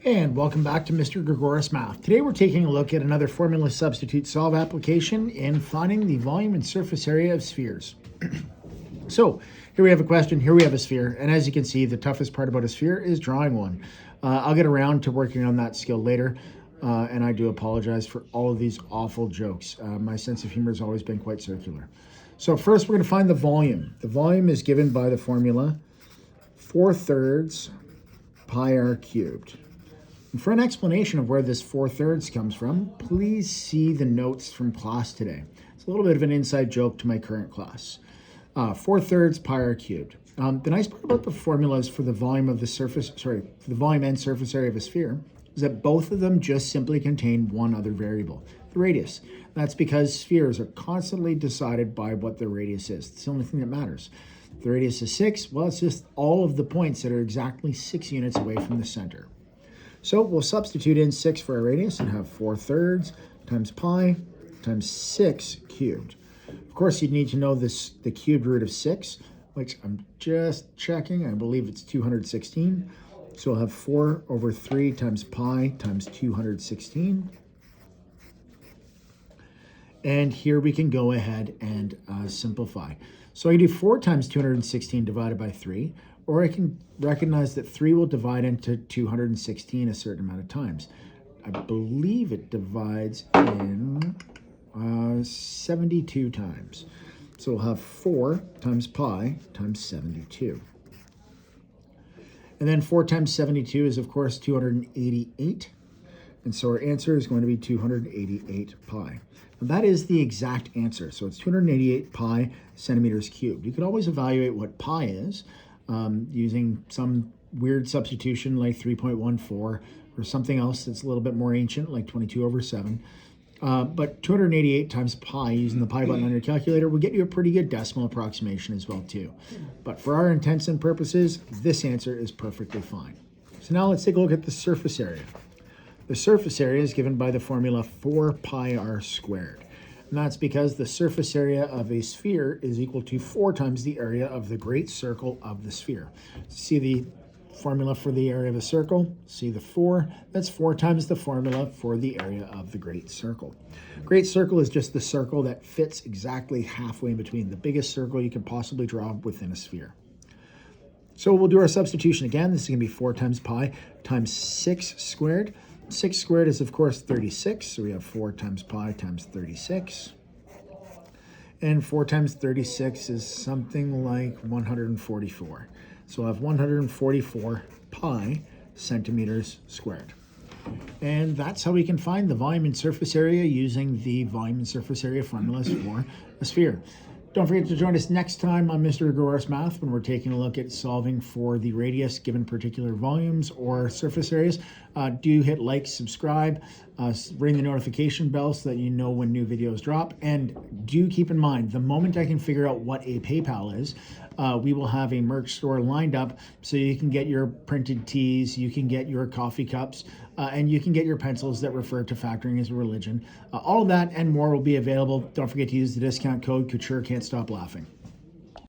And welcome back to Mr. Gregoris Math. Today we're taking a look at another formula substitute solve application in finding the volume and surface area of spheres. So here we have a question, here we have a sphere, and as you can see, the toughest part about a sphere is drawing one. I'll get around to working on that skill later, and I do apologize for all of these awful jokes. My sense of humor has always been quite circular. So first we're going to find the volume. The volume is given by the formula 4/3 pi r cubed. And for an explanation of where this 4/3 comes from, please see the notes from class today. It's a little bit of an inside joke to my current class. 4/3 pi r cubed. The nice part about the formulas for the volume of the surface, for the volume and surface area of a sphere, is that both of them just simply contain one other variable, the radius. That's because spheres are constantly decided by what their radius is. It's the only thing that matters. If the radius is 6, well, it's just all of the points that are exactly 6 units away from the center. So we'll substitute in 6 for our radius and have 4/3 times pi times 6 cubed. Of course, you'd need to know the cubed root of 6, which I'm just checking. I believe it's 216. So we'll have 4/3 times pi times 216. And here we can go ahead and simplify. So I can do 4 times 216 divided by 3, or I can recognize that 3 will divide into 216 a certain amount of times. I believe it divides in 72 times. So we'll have 4 times pi times 72. And then 4 times 72 is, of course, 288. And so our answer is going to be 288 pi. And that is the exact answer. So it's 288 pi centimeters cubed. You could always evaluate what pi is using some weird substitution like 3.14 or something else that's a little bit more ancient like 22/7. But 288 times pi using the pi button on your calculator will get you a pretty good decimal approximation as well too. But for our intents and purposes, this answer is perfectly fine. So now let's take a look at the surface area. The surface area is given by the formula 4 pi r squared. And that's because the surface area of a sphere is equal to 4 times the area of the great circle of the sphere. See the formula for the area of a circle? See the 4? That's 4 times the formula for the area of the great circle. Great circle is just the circle that fits exactly halfway in between, the biggest circle you can possibly draw within a sphere. So we'll do our substitution again. This is going to be 4 times pi times 6 squared. 6 squared is, of course, 36, so we have 4 times pi times 36. And 4 times 36 is something like 144. So we'll have 144 pi centimeters squared. And that's how we can find the volume and surface area using the volume and surface area formulas for a sphere. Don't forget to join us next time on Mr. Gregoris Math when we're taking a look at solving for the radius given particular volumes or surface areas. Do hit like, subscribe, ring the notification bell so that you know when new videos drop. And do keep in mind, the moment I can figure out what a PayPal is, we will have a merch store lined up so you can get your printed tees, you can get your coffee cups, and you can get your pencils that refer to factoring as a religion. All of that and more will be available. Don't forget to use the discount code Couture Can't Stop Laughing.